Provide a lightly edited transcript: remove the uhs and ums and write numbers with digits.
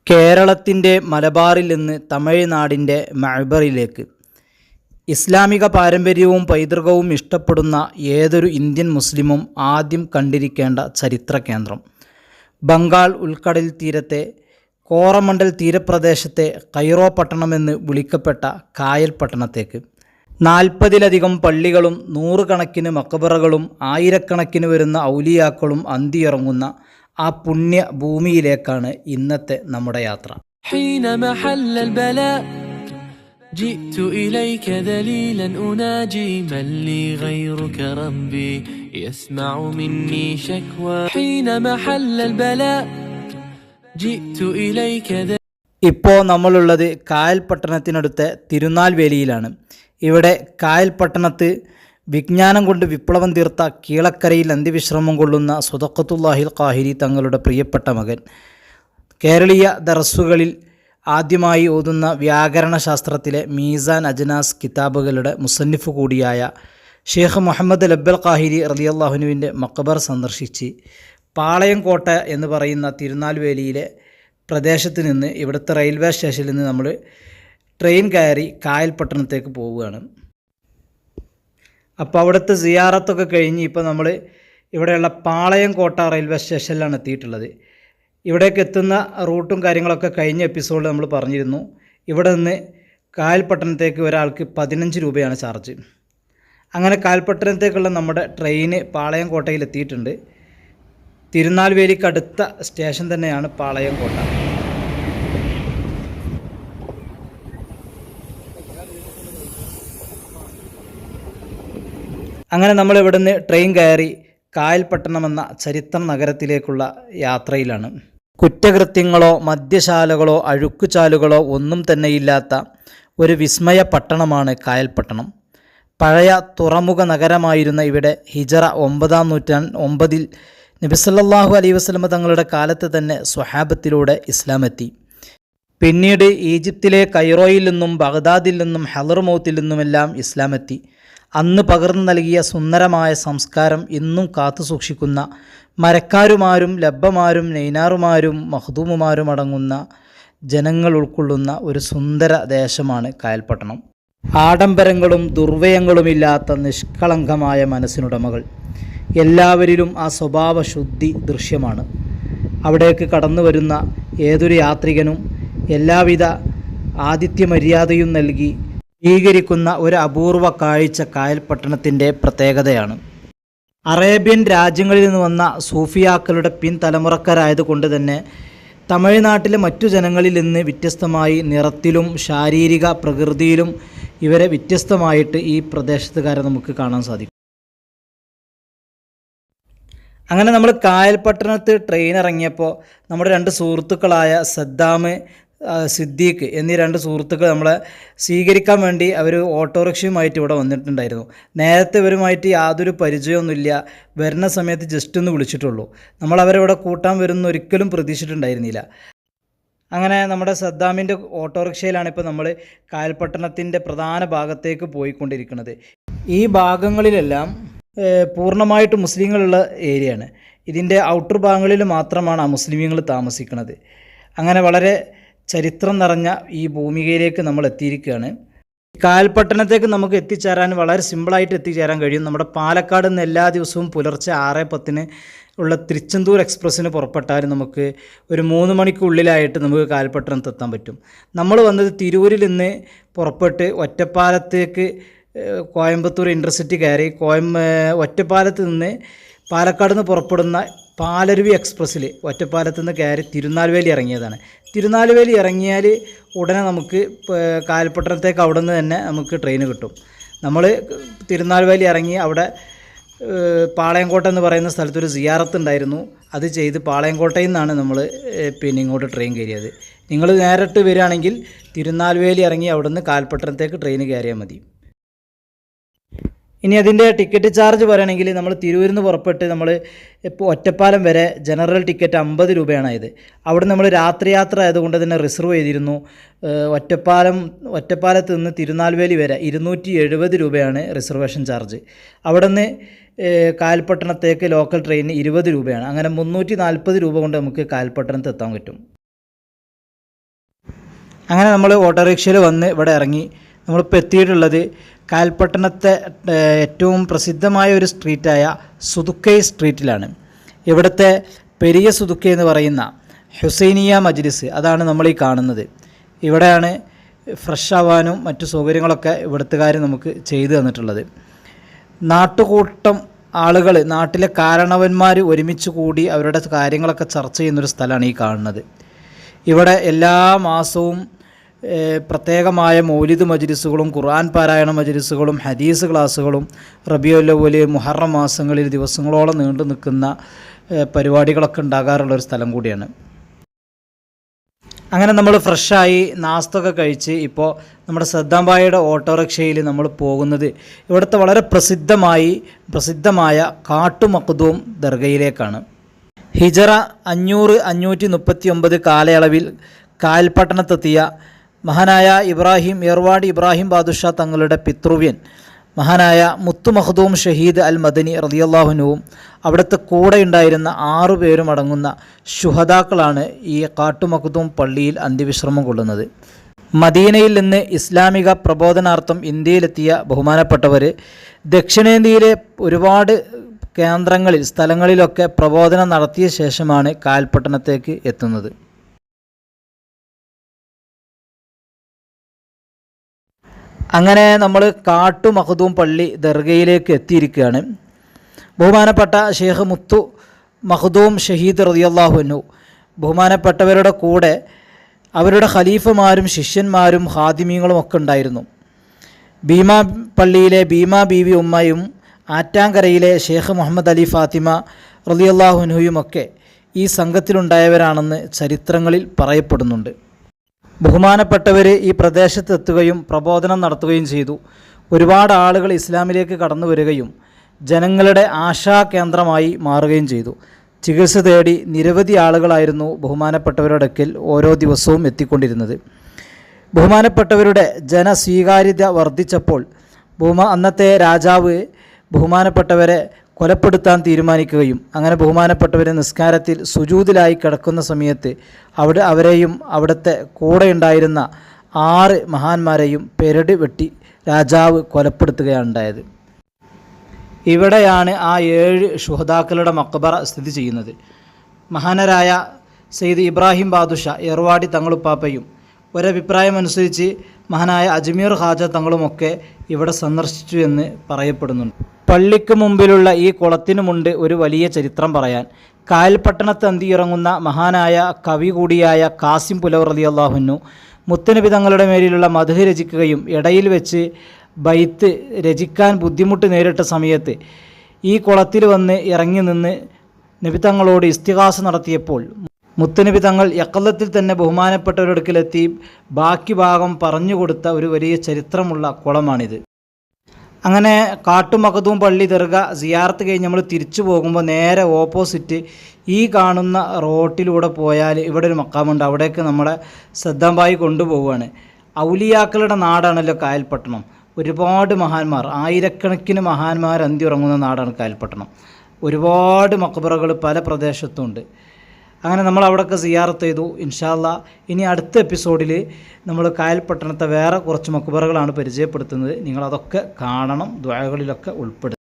കേരളത്തിൻ്റെ മലബാറിൽ നിന്ന് തമിഴ്നാടിൻ്റെ മഅ്ബറിലേക്ക്. ഇസ്ലാമിക പാരമ്പര്യവും പൈതൃകവും ഇഷ്ടപ്പെടുന്ന ഏതൊരു ഇന്ത്യൻ മുസ്ലിമും ആദ്യം കണ്ടിരിക്കേണ്ട ചരിത്ര കേന്ദ്രം. ബംഗാൾ ഉൾക്കടൽ തീരത്തെ കോറമണ്ടൽ തീരപ്രദേശത്തെ കൈറോ പട്ടണമെന്ന് വിളിക്കപ്പെട്ട കായൽ പട്ടണത്തേക്ക്. 40-ലധികം പള്ളികളും നൂറുകണക്കിന് മക്ബറകളും ആയിരക്കണക്കിന് വരുന്ന ഔലിയാക്കളും അന്തിയിറങ്ങുന്ന ആ പുണ്യ ഭൂമിയിലേക്കാണ് ഇന്നത്തെ നമ്മുടെ യാത്ര. جئت إليك ذليلا أناجي من لي غيرك ربي يسمع مني شكوى حين محل البلاء جئت إليك ഇപ്പോൾ നമ്മളുള്ളത് കായൽ പട്ടണത്തിനടുത്ത തിരുനാൽവേലിയിലാണ്. ഇവിടെ കായൽ പട്ടണത്ത് വിജ്ഞാനം കൊണ്ട് വിപ്ലവം തീർത്ത കീളക്കരയിൽ അന്ത്യവിശ്രമം കൊള്ളുന്ന സ്വതഖത്തുല്ലാഹിൽ ഖാഹിരി തങ്ങളുടെ പ്രിയപ്പെട്ട മകൻ, കേരളീയ ദർസുകളിൽ ആദ്യമായി ഓതുന്ന വ്യാകരണശാസ്ത്രത്തിലെ മീസാൻ അജ്നാസ് കിതാബുകളുടെ മുസന്നിഫ് കൂടിയായ ഷെയ്ഖ് മുഹമ്മദ് ലബ്ബൽ ഖാഹിരി റളിയല്ലാഹുവിൻ്റെ മക്ബർ സന്ദർശിച്ച് പാളയം കോട്ട എന്ന് പറയുന്ന തിരുനാൽവേലിയിലെ പ്രദേശത്ത് നിന്ന് ഇവിടുത്തെ റെയിൽവേ സ്റ്റേഷനിൽ നിന്ന് നമ്മൾ ട്രെയിൻ കയറി കായൽ പട്ടണത്തേക്ക് പോവുകയാണ്. അപ്പോൾ അവിടുത്തെ സിയാറത്തൊക്കെ കഴിഞ്ഞ് ഇപ്പോൾ നമ്മൾ ഇവിടെയുള്ള പാളയം കോട്ട റെയിൽവേ സ്റ്റേഷനിലാണ് എത്തിയിട്ടുള്ളത്. ഇവിടേക്ക് എത്തുന്ന റൂട്ടും കാര്യങ്ങളൊക്കെ കഴിഞ്ഞ എപ്പിസോഡിൽ നമ്മൾ പറഞ്ഞിരുന്നു. ഇവിടെ നിന്ന് കായൽ പട്ടണത്തേക്ക് ഒരാൾക്ക് 15 രൂപയാണ് ചാർജ്. അങ്ങനെ കായൽ പട്ടണത്തേക്കുള്ള നമ്മുടെ ട്രെയിന് പാളയം കോട്ടയിൽ എത്തിയിട്ടുണ്ട്. തിരുനാൽവേലിക്ക് അടുത്ത സ്റ്റേഷൻ തന്നെയാണ് പാളയം കോട്ട. അങ്ങനെ നമ്മൾ ഇവിടുന്ന് ട്രെയിൻ കയറി കായൽ പട്ടണം എന്ന ചരിത്ര നഗരത്തിലേക്കുള്ള യാത്രയിലാണ്. കുറ്റകൃത്യങ്ങളോ മദ്യശാലകളോ അഴുക്കുചാലുകളോ ഒന്നും തന്നെയില്ലാത്ത ഒരു വിസ്മയ പട്ടണമാണ് കായൽ പട്ടണം. പഴയ തുറമുഖ നഗരമായിരുന്ന ഇവിടെ ഹിജറ 9-ാം നൂറ്റാണ്ടിൽ നബി സല്ലല്ലാഹു അലൈഹി വസല്ലം തങ്ങളുടെ കാലത്ത് തന്നെ സ്വഹാബത്തിലൂടെ ഇസ്ലാം എത്തി. പിന്നീട് ഈജിപ്തിലെ കൈറോയിൽ നിന്നും ബഗ്ദാദിൽ നിന്നും ഹളർമൗത്തിൽ നിന്നുമെല്ലാം ഇസ്ലാം എത്തി. അന്ന് പകർന്നു നൽകിയ സുന്ദരമായ സംസ്കാരം ഇന്നും കാത്തു സൂക്ഷിക്കുന്ന മരക്കാരുമാരും ലബ്ബമാരും നെയ്നാറുമാരും മഖ്ദൂമുമാരും അടങ്ങുന്ന ജനങ്ങൾ ഉൾക്കൊള്ളുന്ന ഒരു സുന്ദര ദേശമാണ് കായൽപട്ടണം. ആഡംബരങ്ങളും ദുർവ്യയങ്ങളുമില്ലാത്ത നിഷ്കളങ്കമായ മനസ്സിനുടമകൾ. എല്ലാവരിലും ആ സ്വഭാവ ശുദ്ധി ദൃശ്യമാണ്. അവിടേക്ക് കടന്നു വരുന്ന ഏതൊരു യാത്രികനും എല്ലാവിധ ആതിഥ്യമര്യാദയും നൽകി സ്വീകരിക്കുന്ന ഒരു അപൂർവ കാഴ്ച കായൽ പട്ടണത്തിൻ്റെ പ്രത്യേകതയാണ്. അറേബ്യൻ രാജ്യങ്ങളിൽ നിന്ന് വന്ന സൂഫിയാക്കളുടെ പിൻതലമുറക്കാരായതുകൊണ്ട് തന്നെ തമിഴ്നാട്ടിലെ മറ്റു ജനങ്ങളിൽ നിന്ന് വ്യത്യസ്തമായി നിറത്തിലും ശാരീരിക പ്രകൃതിയിലും ഇവരെ വ്യത്യസ്തമായിട്ട് ഈ പ്രദേശത്തുകാരെ നമുക്ക് കാണാൻ സാധിക്കും. അങ്ങനെ നമ്മൾ കായൽ പട്ടണത്ത് ട്രെയിൻ ഇറങ്ങിയപ്പോൾ നമ്മുടെ 2 സുഹൃത്തുക്കളായ സദ്ദാം, സിദ്ദീഖ് എന്നീ 2 സുഹൃത്തുക്കൾ നമ്മളെ സ്വീകരിക്കാൻ വേണ്ടി അവർ ഓട്ടോറിക്ഷയുമായിട്ട് ഇവിടെ വന്നിട്ടുണ്ടായിരുന്നു. നേരത്തെ ഇവരുമായിട്ട് യാതൊരു പരിചയമൊന്നുമില്ല. വരുന്ന സമയത്ത് ജസ്റ്റ് ഒന്ന് വിളിച്ചിട്ടുള്ളൂ. നമ്മൾ അവരിവിടെ കൂട്ടാൻ വരുന്ന ഒരിക്കലും പ്രതീക്ഷിച്ചിട്ടുണ്ടായിരുന്നില്ല. അങ്ങനെ നമ്മുടെ സദ്ദാമിൻ്റെ ഓട്ടോറിക്ഷയിലാണ് ഇപ്പോൾ നമ്മൾ കായൽപട്ടണത്തിൻ്റെ പ്രധാന ഭാഗത്തേക്ക് പോയിക്കൊണ്ടിരിക്കുന്നത്. ഈ ഭാഗങ്ങളിലെല്ലാം പൂർണ്ണമായിട്ട് മുസ്ലിങ്ങളുള്ള ഏരിയയാണ്. ഇതിൻ്റെ ഔട്ടർ ഭാഗങ്ങളിൽ മാത്രമാണ് ആ മുസ്ലിമീങ്ങൾ താമസിക്കുന്നത്. അങ്ങനെ വളരെ ചരിത്രം നിറഞ്ഞ ഈ ഭൂമികയിലേക്ക് നമ്മൾ എത്തിയിരിക്കുകയാണ്. കായൽ പട്ടണത്തേക്ക് നമുക്ക് എത്തിച്ചേരാൻ വളരെ സിമ്പിളായിട്ട് എത്തിച്ചേരാൻ കഴിയും. നമ്മുടെ പാലക്കാട് നിന്ന് എല്ലാ ദിവസവും പുലർച്ചെ 6:10 ഉള്ള തിരുച്ചെന്തൂർ എക്സ്പ്രസ്സിന് പുറപ്പെട്ടാൽ നമുക്ക് ഒരു 3 മണിക്കുള്ളിലായിട്ട് നമുക്ക് കായൽ പട്ടണത്ത് എത്താൻ പറ്റും. നമ്മൾ വന്നത് തിരൂരിൽ നിന്ന് പുറപ്പെട്ട് ഒറ്റപ്പാലത്തേക്ക് കോയമ്പത്തൂർ ഇൻ്റർസിറ്റി കയറി ഒറ്റപ്പാലത്ത് നിന്ന് പാലക്കാട് നിന്ന് പുറപ്പെടുന്ന പാലരുവി എക്സ്പ്രസ്സിൽ ഒറ്റപ്പാലത്ത് നിന്ന് കയറി തിരുനാൽവേലി ഇറങ്ങിയതാണ്. തിരുനാൽവേലി ഇറങ്ങിയാൽ ഉടനെ നമുക്ക് കായൽപട്ടണത്തേക്ക് അവിടെ നിന്ന് തന്നെ നമുക്ക് ട്രെയിൻ കിട്ടും. നമ്മൾ തിരുനാൽവേലി ഇറങ്ങി അവിടെ പാളയംകോട്ട എന്ന് പറയുന്ന സ്ഥലത്തൊരു സിയാറത്ത് ഉണ്ടായിരുന്നു. അത് ചെയ്ത് പാളയംകോട്ടയിൽ നിന്നാണ് നമ്മൾ ഇങ്ങോട്ട് ട്രെയിൻ കയറിയത്. നിങ്ങൾ നേരിട്ട് വരികയാണെങ്കിൽ തിരുനാൽവേലി ഇറങ്ങി അവിടെ നിന്ന് കായൽപട്ടണത്തേക്ക് ട്രെയിൻ കയറിയാൽ മതി. ഇനി അതിൻ്റെ ടിക്കറ്റ് ചാർജ് പറയുകയാണെങ്കിൽ നമ്മൾ തിരൂരിൽ നിന്ന് പുറപ്പെട്ട് നമ്മൾ ഇപ്പോൾ ഒറ്റപ്പാലം വരെ ജനറൽ ടിക്കറ്റ് 50 രൂപയാണത്. അവിടെ നമ്മൾ രാത്രി യാത്ര ആയതുകൊണ്ട് തന്നെ റിസർവ് ചെയ്തിരുന്നു. ഒറ്റപ്പാലത്ത് നിന്ന് തിരുനാൽവേലി വരെ 270 രൂപയാണ് റിസർവേഷൻ ചാർജ്. അവിടെ നിന്ന് കായൽപട്ടണത്തേക്ക് ലോക്കൽ ട്രെയിനിന് 20 രൂപയാണ്. അങ്ങനെ 340 രൂപ കൊണ്ട് നമുക്ക് കായൽപട്ടണത്ത് എത്താൻ പറ്റും. അങ്ങനെ നമ്മൾ ഓട്ടോറിക്ഷയിൽ വന്ന് ഇവിടെ ഇറങ്ങി. നമ്മളിപ്പോൾ എത്തിയിട്ടുള്ളത് കായൽപട്ടണത്തെ ഏറ്റവും പ്രസിദ്ധമായ ഒരു സ്ട്രീറ്റായ സുദുക്കൈ സ്ട്രീറ്റിലാണ്. ഇവിടുത്തെ പെരിയ സുദുക്കൈ എന്ന് പറയുന്ന ഹുസൈനിയ മജ്ലിസ്, അതാണ് നമ്മൾ ഈ കാണുന്നത്. ഇവിടെയാണ് ഫ്രഷ് ആവാനും മറ്റു സൗകര്യങ്ങളൊക്കെ ഇവിടുത്തുകാർ നമുക്ക് ചെയ്തു തന്നിട്ടുള്ളത്. നാട്ടുകൂട്ടം ആളുകൾ, നാട്ടിലെ കാരണവന്മാർ ഒരുമിച്ച് കൂടി അവരുടെ കാര്യങ്ങളൊക്കെ ചർച്ച ചെയ്യുന്നൊരു സ്ഥലമാണ് ഈ കാണുന്നത്. ഇവിടെ എല്ലാ മാസവും പ്രത്യേകമായ മൗലിദ് മജ്ലിസുകളും ഖുർആൻ പാരായണ മജ്ലിസുകളും ഹദീസ് ക്ലാസ്സുകളും റബീഉൽ അവ്വൽ, മുഹറം മാസങ്ങളിൽ ദിവസങ്ങളോളം നീണ്ടു നിൽക്കുന്ന പരിപാടികളൊക്കെ ഉണ്ടാകാറുള്ളൊരു സ്ഥലം കൂടിയാണ്. അങ്ങനെ നമ്മൾ ഫ്രഷായി നാസ്തൊക്കെ കഴിച്ച് ഇപ്പോൾ നമ്മുടെ സദ്ദാംബായിയുടെ ഓട്ടോറിക്ഷയിൽ നമ്മൾ പോകുന്നത് ഇവിടുത്തെ വളരെ പ്രസിദ്ധമായ കാട്ടു മഖ്ദൂം ദർഗയിലേക്കാണ്. ഹിജറ 539 കാലയളവിൽ കായൽപട്ടണത്തെത്തിയ മഹാനായ ഏർവാടി ഇബ്രാഹിം ബാദുഷാ തങ്ങളുടെ പിതൃവ്യൻ മഹാനായ മുത്തു മഖ്ദൂം ഷഹീദ് അൽ മദനി റളിയല്ലാഹു അൻഹുവും അവിടുത്തെ കൂടെ ഉണ്ടായിരുന്ന 6 പേരും അടങ്ങുന്ന ശുഹദാക്കളാണ് ഈ കാട്ടു മഖ്ദൂം പള്ളിയിൽ അന്ത്യവിശ്രമം കൊള്ളുന്നത്. മദീനയിൽ നിന്ന് ഇസ്ലാമിക പ്രബോധനാർത്ഥം ഇന്ത്യയിലെത്തിയ ബഹുമാനപ്പെട്ടവർ ദക്ഷിണേന്ത്യയിലെ ഒരുപാട് കേന്ദ്രങ്ങളിൽ, സ്ഥലങ്ങളിലൊക്കെ പ്രബോധനം നടത്തിയ ശേഷമാണ് കായൽപട്ടണത്തേക്ക് എത്തുന്നത്. അങ്ങനെ നമ്മൾ കാട്ടു മഖ്ദൂം പള്ളി ദർഗയിലേക്ക് എത്തിയിരിക്കുകയാണ്. ബഹുമാനപ്പെട്ട ഷെയ്ഖ് മുത്തു മഖ്ദൂം ഷഹീദ് റളിയല്ലാഹു അൻഹു ബഹുമാനപ്പെട്ടവരുടെ കൂടെ അവരുടെ ഖലീഫമാരും ശിഷ്യന്മാരും ഖാദിമീങ്ങളും ഒക്കെ ഉണ്ടായിരുന്നു. ഭീമാ പള്ളിയിലെ ഭീമാ ബീവി ഉമ്മയും ആറ്റാങ്കരയിലെ ഷെയ്ഖ് മുഹമ്മദ് അലി ഫാത്തിമ റളിയല്ലാഹു അൻഹുയുമൊക്കെ ഈ സംഘത്തിലുണ്ടായവരാണെന്ന് ചരിത്രങ്ങളിൽ പറയപ്പെടുന്നുണ്ട്. ബഹുമാനപ്പെട്ടവർ ഈ പ്രദേശത്തെത്തുകയും പ്രബോധനം നടത്തുകയും ചെയ്തു. ഒരുപാട് ആളുകൾ ഇസ്ലാമിലേക്ക് കടന്നു വരികയും ജനങ്ങളുടെ ആശാകേന്ദ്രമായി മാറുകയും ചെയ്തു. ചികിത്സ തേടി നിരവധി ആളുകളായിരുന്നു ബഹുമാനപ്പെട്ടവരുടെ അടുക്കൽ ഓരോ ദിവസവും എത്തിക്കൊണ്ടിരുന്നത്. ബഹുമാനപ്പെട്ടവരുടെ ജനസ്വീകാര്യത വർദ്ധിച്ചപ്പോൾ അന്നത്തെ രാജാവ് ബഹുമാനപ്പെട്ടവരെ കൊലപ്പെടുത്താൻ തീരുമാനിക്കുകയും അങ്ങനെ ബഹുമാനപ്പെട്ടവരെ നിസ്കാരത്തിൽ സുജൂദിലായി കിടക്കുന്ന സമയത്ത് അവരെയും അവിടുത്തെ കൂടെ ഉണ്ടായിരുന്ന 6 മഹാന്മാരെയും പെരടി വെട്ടി രാജാവ് കൊലപ്പെടുത്തുകയാണ് ഉണ്ടായത്. ഇവിടെയാണ് ആ 7 ശുഹദാക്കളുടെ മക്ബറ സ്ഥിതി ചെയ്യുന്നത്. മഹാനരായ സയ്യിദ് ഇബ്രാഹിം ബാദുഷാ ഏർവാടി തങ്ങളുപ്പാപ്പയും ഒരഭിപ്രായമനുസരിച്ച് മഹാനായ അജ്മീർ ഖാജ തങ്ങളുമൊക്കെ ഇവിടെ സന്ദർശിച്ചു എന്ന് പറയപ്പെടുന്നുണ്ട്. പള്ളിക്ക് മുമ്പിലുള്ള ഈ കുളത്തിനുമുണ്ട് ഒരു വലിയ ചരിത്രം പറയാൻ. കായൽപട്ടണത്ത് അന്തിയിറങ്ങുന്ന മഹാനായ കവി കൂടിയായ കാസിം പുലവർ റളിയല്ലാഹു അൻഹു മുത്തനബി തങ്ങളുടെ മേലിലുള്ള മദ്ഹ് രചിക്കുകയും ഇടയിൽ വെച്ച് ബൈത്ത് രചിക്കാൻ ബുദ്ധിമുട്ട് നേരിട്ട സമയത്ത് ഈ കുളത്തിൽ വന്ന് ഇറങ്ങി നിന്ന് നബി തങ്ങളോട് ഇസ്തിഗാസ നടത്തിയപ്പോൾ മുത്തനബി തങ്ങൾ യഖലത്തിൽ തന്നെ ബഹുമാനപ്പെട്ടവരുടെ അടുക്കലെത്തി ബാക്കി ഭാഗം പറഞ്ഞു കൊടുത്ത ഒരു വലിയ ചരിത്രമുള്ള കുളമാണിത്. അങ്ങനെ കാട്ടു മഖ്ദൂം പള്ളി ദർഗ സിയാറത്ത് കഴിഞ്ഞ് നമ്മൾ തിരിച്ചു പോകുമ്പോൾ നേരെ ഓപ്പോസിറ്റ് ഈ കാണുന്ന റോട്ടിലൂടെ പോയാൽ ഇവിടെ ഒരു മക്കാമുണ്ട്. അവിടേക്ക് നമ്മളെ സദ്ദാംബായി കൊണ്ടുപോവുകയാണ്. ഔലിയാക്കളുടെ നാടാണല്ലോ കായൽപട്ടണം. ഒരുപാട് മഹാന്മാർ, ആയിരക്കണക്കിന് മഹാന്മാർ അന്തിയുറങ്ങുന്ന നാടാണ് കായൽപട്ടണം. ഒരുപാട് മക്ബറകൾ പല പ്രദേശത്തുണ്ട്. അങ്ങനെ നമ്മൾ അവിടെയൊക്കെ സിയാറത്ത് ചെയ്തു. ഇൻഷാ അല്ലാ ഇനി അടുത്ത എപ്പിസോഡിൽ നമ്മൾ കായൽപട്ടണത്തെ വേറെ കുറച്ച് മക്ബറകളാണ് പരിചയപ്പെടുത്തുന്നത്. നിങ്ങളതൊക്കെ കാണണം, ദുആകളിലൊക്കെ ഉൾപ്പെടുത്തും.